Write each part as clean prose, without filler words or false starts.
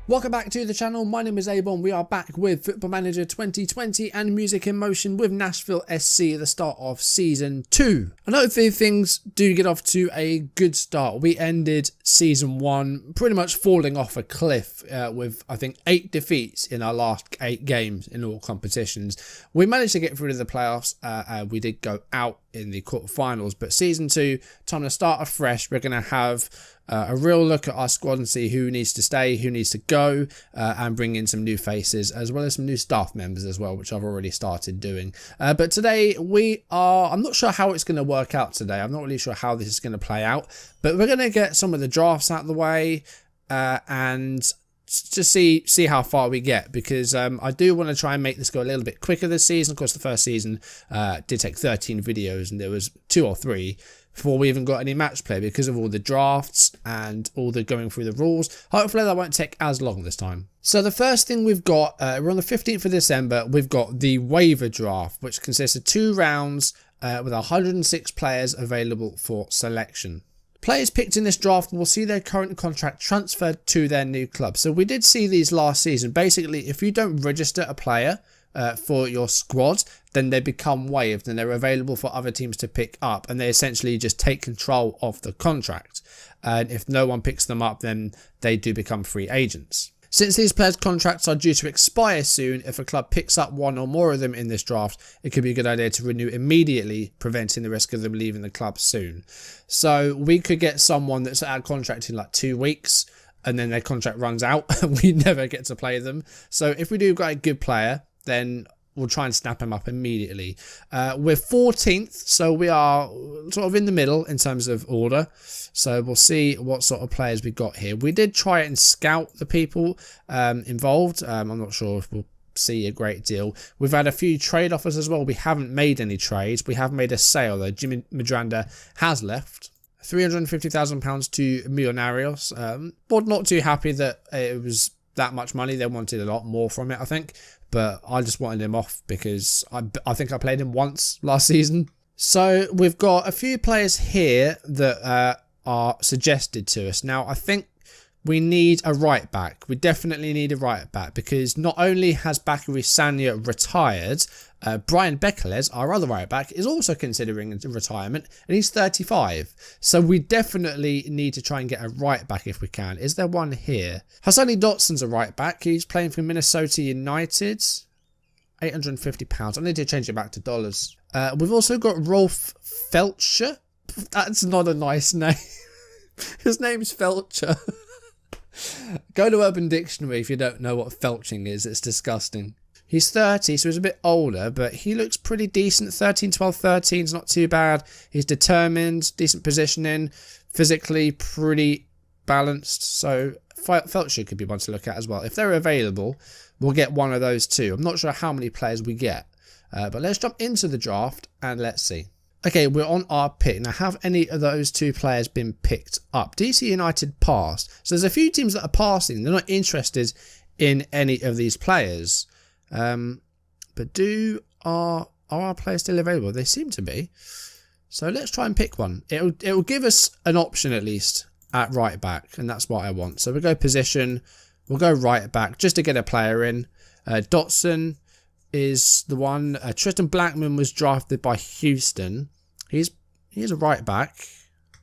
Welcome back to the channel. My name is Abon. We are back with Football Manager 2020 and Music in Motion with Nashville SC at the start of Season 2. And hopefully things do get off to a good start. We ended Season 1 pretty much falling off a cliff with, I think, 8 defeats in our last 8 games in all competitions. We managed to get through to the playoffs. We did go out in the quarterfinals, but Season 2, time to start afresh. We're going to have a real look at our squad and see who needs to stay, who needs to go, and bring in some new faces as well as some new staff members as well, which I've already started doing. But today I'm not sure how it's going to work out today. I'm not really sure how this is going to play out, but we're going to get some of the drafts out of the way and just see how far we get, because I do want to try and make this go a little bit quicker this season. Of course, the first season did take 13 videos and there was 2 or 3 before we even got any match play because of all the drafts and all the going through the rules. Hopefully that won't take as long this time. So the first thing we've got, we're on the 15th of December, we've got the waiver draft, which consists of 2 rounds with 106 players available for selection. Players picked in this draft will see their current contract transferred to their new club. So we did see these last season. Basically, if you don't register a player for your squad, then they become waived and they're available for other teams to pick up, and they essentially just take control of the contract. And if no one picks them up, then they do become free agents. Since these players' contracts are due to expire soon, if a club picks up one or more of them in this draft, it could be a good idea to renew immediately, preventing the risk of them leaving the club soon. So we could get someone that's out of contract in like 2 weeks, and then their contract runs out and we never get to play them. So if we do get a good player, then we'll try and snap him up immediately. We're 14th, so we are sort of in the middle in terms of order. So we'll see what sort of players we got here. We did try and scout the people involved. I'm not sure if we'll see a great deal. We've had a few trade offers as well. We haven't made any trades. We have made a sale though. Jimmy Madranda has left. £350,000 to Millonarios. But not too happy that it was that much money. They wanted a lot more from it, I think. But I just wanted him off because I think I played him once last season. So we've got a few players here that are suggested to us. Now, I think we need a right back. We definitely need a right back because not only has Bakary Sagna retired, Brian Becklez, our other right back, is also considering retirement and he's 35. So we definitely need to try and get a right back if we can. Is there one here? Hassani Dotson's a right back. He's playing for Minnesota United. £850. I need to change it back to dollars. We've also got Rolf Felcher. That's not a nice name. His name's Felcher. Go to Urban Dictionary if you don't know what felching is. It's disgusting. He's 30, so he's a bit older, but he looks pretty decent. 13, 12, 13 is not too bad. He's determined, decent positioning, physically pretty balanced. So Felcher could be one to look at as well. If they're available, we'll get one of those too. I'm not sure how many players we get, but let's jump into the draft and let's see. Okay, we're on our pick. Now, have any of those 2 players been picked up? DC United passed. So there's a few teams that are passing. They're not interested in any of these players. But are our players still available? They seem to be. So let's try and pick one. It'll give us an option at least at right back, and that's what I want. So we'll go position. We'll go right back just to get a player in. Dotson is the one. Tristan Blackman was drafted by Houston. He's a right back,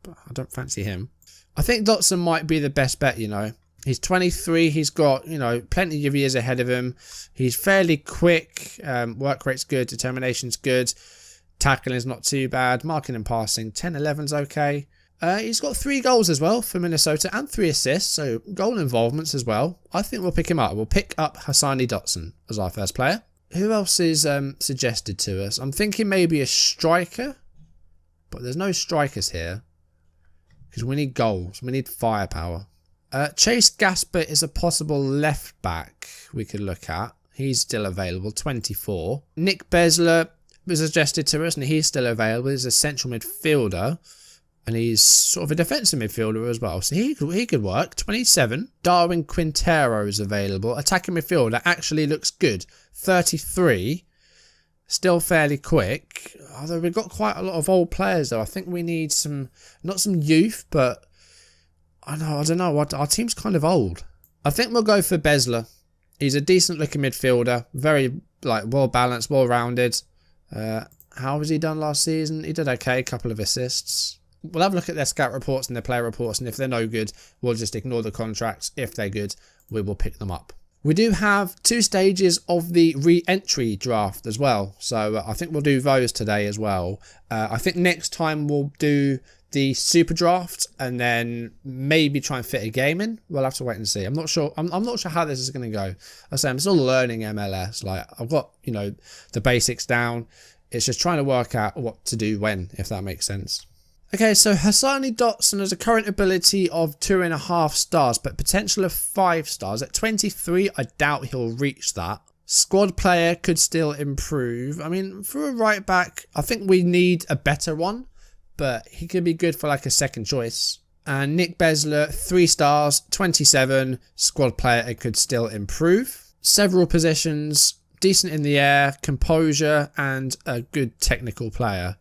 but I don't fancy him. I think Dotson might be the best bet, you know. He's 23. He's got, you know, plenty of years ahead of him. He's fairly quick. Work rate's good. Determination's good. Tackling's not too bad. Marking and passing. 10-11's okay. He's got 3 goals as well for Minnesota and 3 assists. So goal involvements as well. I think we'll pick him up. We'll pick up Hassani Dotson as our first player. Who else is suggested to us? I'm thinking maybe a striker. But there's no strikers here. Because we need goals. We need firepower. Chase Gasper is a possible left back we could look at. He's still available, 24. Nick Besler was suggested to us and he's still available. He's a central midfielder and he's sort of a defensive midfielder as well. So he could work, 27. Darwin Quintero is available. Attacking midfielder actually looks good, 33. Still fairly quick. Although we've got quite a lot of old players though. I think we need some, not some youth, but I don't know. Our team's kind of old. I think we'll go for Besler. He's a decent looking midfielder, very well balanced, well rounded. How has he done last season? He did okay, a couple of assists. We'll have a look at their scout reports and their player reports, and if they're no good, we'll just ignore the contracts. If they're good, we will pick them up. We do have 2 stages of the re-entry draft as well, so I think we'll do those today as well. I think next time we'll do the super draft and then maybe try and fit a game in. We'll have to wait and see. I'm not sure. I'm not sure how this is going to go. I say I'm still learning MLS. Like, I've got the basics down. It's just trying to work out what to do when, if that makes sense. Okay, so Hassani Dotson has a current ability of 2.5 stars, but potential of 5 stars. At 23, I doubt he'll reach that. Squad player could still improve. I mean, for a right back, I think we need a better one, but he could be good for like a second choice. And Nick Besler, 3 stars, 27, squad player, it could still improve. Several positions, decent in the air, composure, and a good technical player.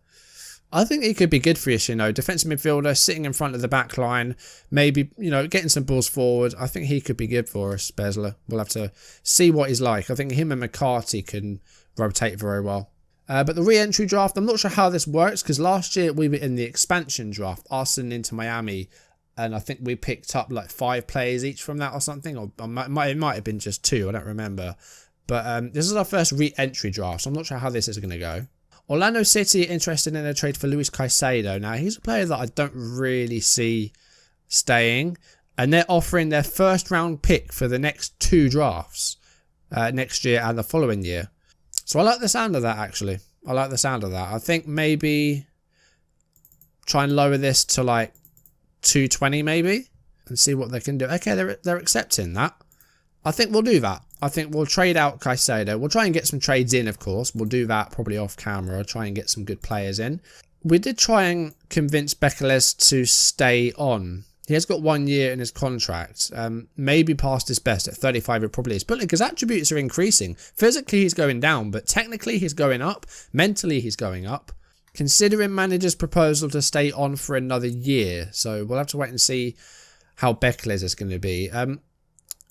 I think he could be good for us, defensive midfielder, sitting in front of the back line, maybe, getting some balls forward. I think he could be good for us, Besler. We'll have to see what he's like. I think him and McCarthy can rotate very well. But the re-entry draft, I'm not sure how this works, because last year we were in the expansion draft, Arsenal into Miami, and I think we picked up like 5 players each from that or something, or it might have been just 2, I don't remember. But this is our first re-entry draft, so I'm not sure how this is going to go. Orlando City are interested in a trade for Luis Caicedo. Now, he's a player that I don't really see staying, and they're offering their first round pick for the next 2 drafts, next year and the following year. So I like the sound of that, actually. I like the sound of that. I think maybe try and lower this to like 220 maybe and see what they can do. Okay, they're accepting that. I think we'll do that. I think we'll trade out Caicedo. We'll try and get some trades in, of course. We'll do that probably off camera. Try and get some good players in. We did try and convince Beckless to stay on. He has got 1 year in his contract. Maybe past his best. At 35 it probably is. But look, his attributes are increasing. Physically he's going down, but technically he's going up. Mentally he's going up. Considering manager's proposal to stay on for another year. So we'll have to wait and see how Beckless is going to be.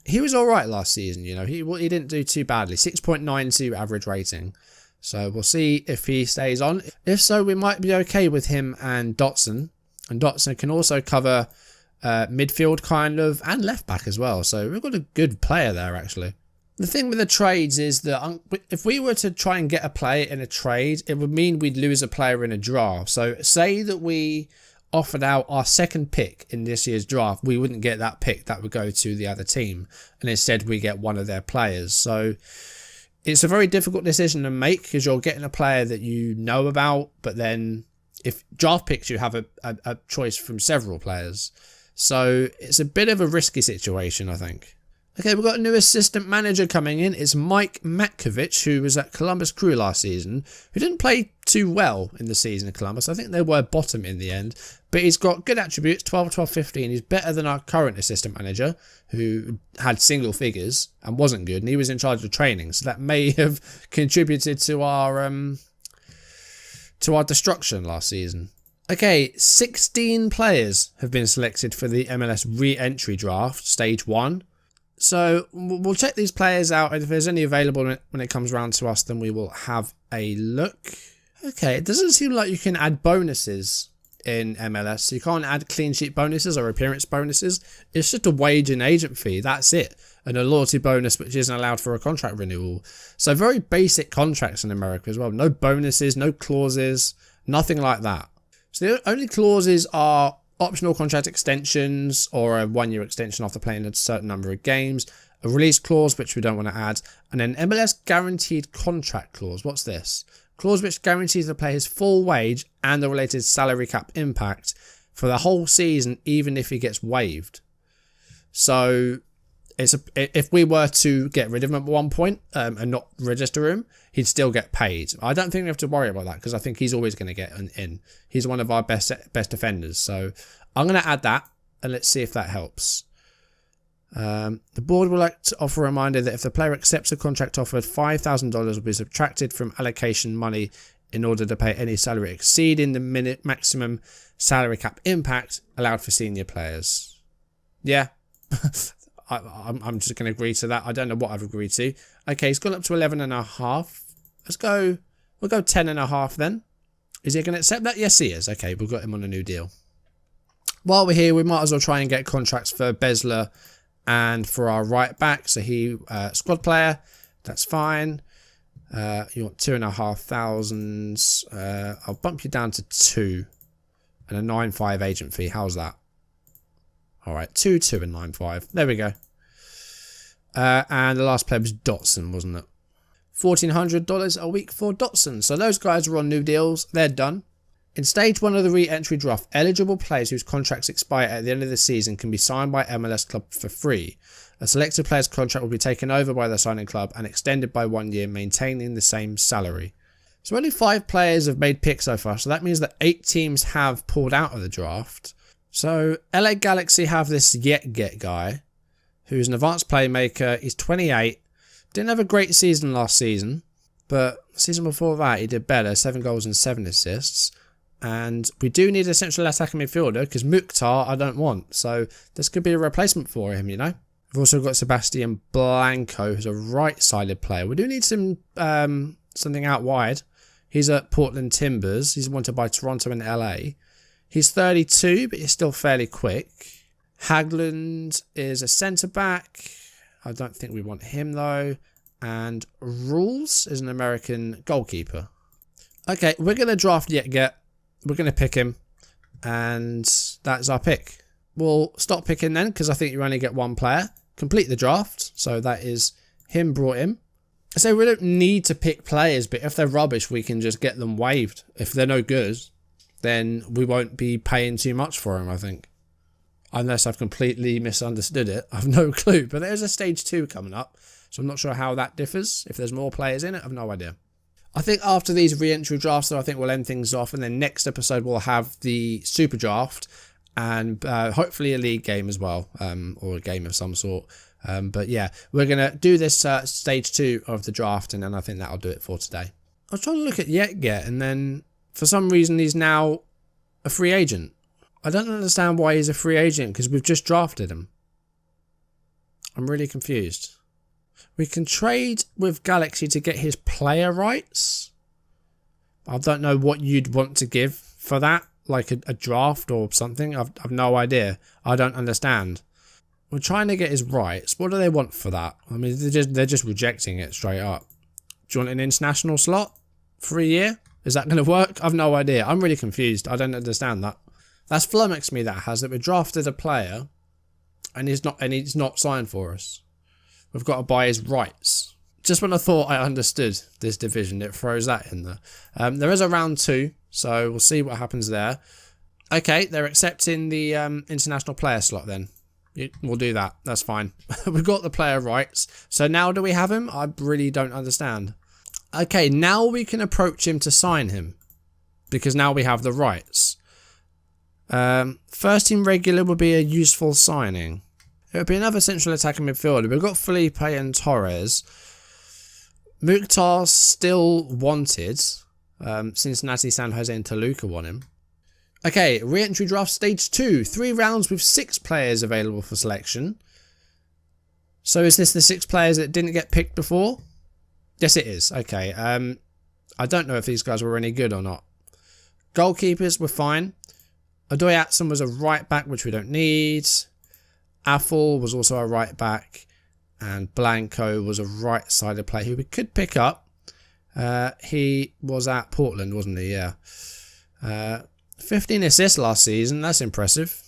He was alright last season, He didn't do too badly. 6.92 average rating. So we'll see if he stays on. If so, we might be okay with him and Dotson. And Dotson can also cover midfield kind of, and left back as well. So we've got a good player there, actually. The thing with the trades is that if we were to try and get a player in a trade, it would mean we'd lose a player in a draft. So say that we offered out our second pick in this year's draft, we wouldn't get that pick. That would go to the other team, and instead we get one of their players. So it's a very difficult decision to make, because you're getting a player that you know about, but then if draft picks, you have a choice from several players. So it's a bit of a risky situation, I think. Okay, we've got a new assistant manager coming in. It's Mike Matkovich, who was at Columbus Crew last season, who didn't play too well in the season at Columbus. I think they were bottom in the end, but he's got good attributes, 12, 12, 15. He's better than our current assistant manager, who had single figures and wasn't good, and he was in charge of training. So that may have contributed to our destruction last season. Okay, 16 players have been selected for the MLS re-entry draft, stage 1. So we'll check these players out, and if there's any available when it comes around to us, then we will have a look. Okay, it doesn't seem like you can add bonuses in MLS. You can't add clean sheet bonuses or appearance bonuses. It's just a wage and agent fee. That's it. And a loyalty bonus, which isn't allowed for a contract renewal. So very basic contracts in America as well. No bonuses, no clauses, nothing like that. So the only clauses are optional contract extensions, or a 1-year extension after playing a certain number of games, a release clause, which we don't want to add, and an MLS guaranteed contract clause. What's this? Clause which guarantees the player's full wage and the related salary cap impact for the whole season, even if he gets waived. So if we were to get rid of him at one point and not register him, he'd still get paid. I don't think we have to worry about that, because I think he's always going to get an in. He's one of our best defenders. So I'm going to add that, and let's see if that helps. The board would like to offer a reminder that if the player accepts a contract offered, $5,000 will be subtracted from allocation money in order to pay any salary exceeding the maximum salary cap impact allowed for senior players. Yeah. I'm just going to agree to that. I don't know what I've agreed to. Okay, he's gone up to 11.5. Let's go. We'll go 10.5 then. Is he going to accept that? Yes, he is. Okay, we've got him on a new deal. While we're here, we might as well try and get contracts for Besler and for our right back. So he, squad player, that's fine. You want 2,500. I'll bump you down to 2 and a 9.5 agent fee. How's that? All right, 2, 2 and 9.5. There we go. And the last player was Dotson, wasn't it? $1,400 a week for Dotson. So those guys are on new deals. They're done. In stage 1 of the re-entry draft, eligible players whose contracts expire at the end of the season can be signed by MLS club for free. A selected player's contract will be taken over by the signing club and extended by 1 year, maintaining the same salary. So only 5 players have made picks so far, so that means that 8 teams have pulled out of the draft. So LA Galaxy have this Get guy, who's an advanced playmaker. He's 28. Didn't have a great season last season, but the season before that he did better, 7 goals and 7 assists. And we do need a central attacking midfielder because Mukhtar I don't want. So this could be a replacement for him, you know. We've also got Sebastian Blanco, who's a right-sided player. We do need some something out wide. He's at Portland Timbers. He's wanted by Toronto and LA. He's 32, but he's still fairly quick. Hagland is a centre-back. I don't think we want him, though. And Rules is an American goalkeeper. Okay, we're going to draft Yetget. We're going to pick him. And that's our pick. We'll stop picking then, because I think you only get 1 player. Complete the draft. So that is him brought in. So we don't need to pick players, but if they're rubbish, we can just get them waived. If they're no good, then we won't be paying too much for them, I think. Unless I've completely misunderstood it. I've no clue. But there's a stage 2 coming up. So I'm not sure how that differs. If there's more players in it, I've no idea. I think after these re-entry drafts, though, I think we'll end things off. And then next episode, we'll have the super draft. And hopefully a league game as well. Or a game of some sort. But yeah, we're going to do this stage 2 of the draft. And then I think that'll do it for today. I was trying to look at Yetget. And then for some reason, he's now a free agent. I don't understand why he's a free agent because we've just drafted him. I'm really confused. We can trade with Galaxy to get his player rights. I don't know what you'd want to give for that. Like a draft or something. I've no idea. I don't understand. We're trying to get his rights. What do they want for that? I mean, they're just rejecting it straight up. Do you want an international slot for a year? Is that going to work? I've no idea. I'm really confused. I don't understand that. That's flummoxed me, that has, that we drafted a player and he's not signed for us. We've got to buy his rights. Just when I thought I understood this division, it throws that in there. There is a round 2, so we'll see what happens there. Okay, they're accepting the international player slot then. We'll do that. That's fine. We've got the player rights. So now do we have him? I really don't understand. Okay, now we can approach him to sign him because now we have the rights. First team regular would be a useful signing. It would be another central attacking midfielder. We've got Felipe and Torres. Mukhtar's still wanted. Cincinnati, San Jose and Toluca want him. Okay, re-entry draft stage 2. 3 rounds with 6 players available for selection. So is this the 6 players that didn't get picked before? Yes, it is. Okay. I don't know if these guys were any good or not. Goalkeepers were fine. Adoy Atson was a right back, which we don't need. Affle was also a right back. And Blanco was a right-sided player who we could pick up. He was at Portland, wasn't he? Yeah. 15 assists last season. That's impressive.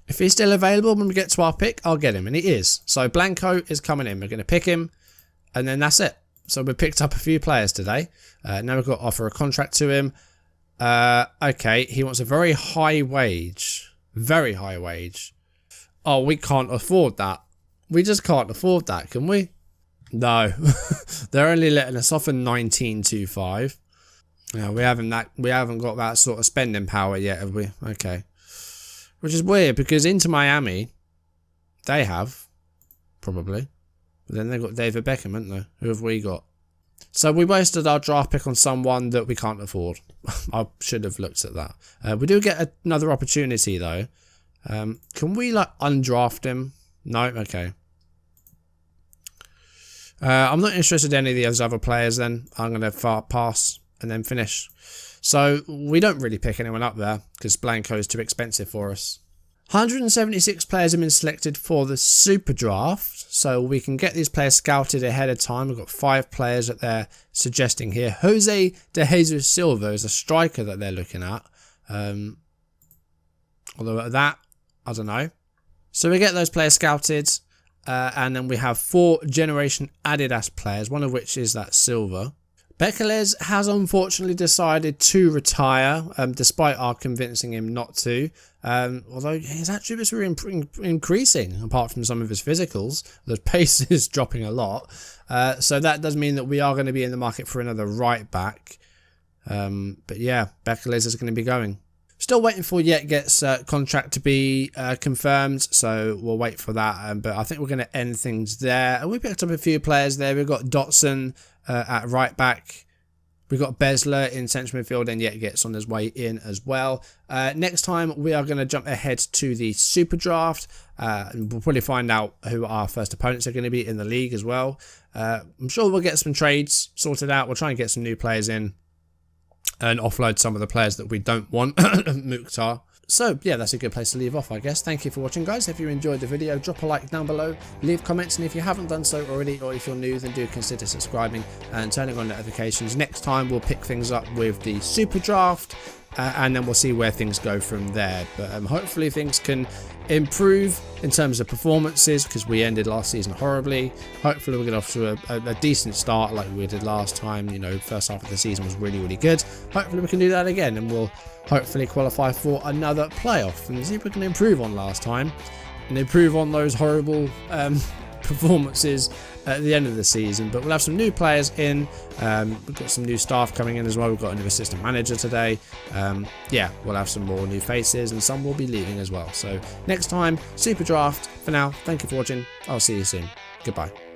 If he's still available when we get to our pick, I'll get him. And he is. So Blanco is coming in. We're going to pick him. And then that's it. So we picked up a few players today. Now we've got to offer a contract to him. Okay, he wants a very high wage. Very high wage. Oh, we can't afford that. We just can't afford that, can we? No. They're only letting us offer 19.25. Yeah, we haven't got that sort of spending power yet, have we? Okay. Which is weird because Inter Miami, they have, probably. But then they've got David Beckham, haven't they? Who have we got? So we wasted our draft pick on someone that we can't afford. I should have looked at that. We do get another opportunity though. Can we like undraft him? No? Okay. I'm not interested in any of the other players then. I'm going to pass and then finish. So we don't really pick anyone up there because Blanco is too expensive for us. 176 players have been selected for the Super Draft, so we can get these players scouted ahead of time. We've got 5 players that they're suggesting here. Jose de Jesus Silva is a striker that they're looking at. Although at that, I don't know. So we get those players scouted, and then we have 4 Generation Adidas players, one of which is that Silva. Beckham has unfortunately decided to retire, despite our convincing him not to. Although his attributes were increasing, apart from some of his physicals. The pace is dropping a lot. So that does mean that we are going to be in the market for another right back. But yeah, Beckham is going to be going. Still waiting for Yetget's contract to be confirmed, so we'll wait for that. But I think we're going to end things there. We picked up a few players there. We've got Dotson at right back. We've got Besler in central midfield, and Yetget's on his way in as well. Next time, we are going to jump ahead to the Super Draft. And we'll probably find out who our first opponents are going to be in the league as well. I'm sure we'll get some trades sorted out. We'll try and get some new players in and offload some of the players that we don't want. Mukhtar. So yeah, that's a good place to leave off, I guess. Thank you for watching, guys. If you enjoyed the video, drop a like down below, leave comments, and if you haven't done so already, or if you're new, then do consider subscribing and turning on notifications. Next time we'll pick things up with the Super Draft, and then we'll see where things go from there. But hopefully things can improve in terms of performances, because we ended last season horribly. Hopefully we'll get off to a decent start like we did last time. You know, first half of the season was really good. Hopefully we can do that again, and we'll hopefully qualify for another playoff and see if we can improve on last time and improve on those horrible performances at the end of the season. But we'll have some new players in. We've got some new staff coming in as well. We've got a new assistant manager today. Yeah, we'll have some more new faces, and some will be leaving as well. So next time, Super Draft. For now, thank you for watching. I'll see you soon. Goodbye.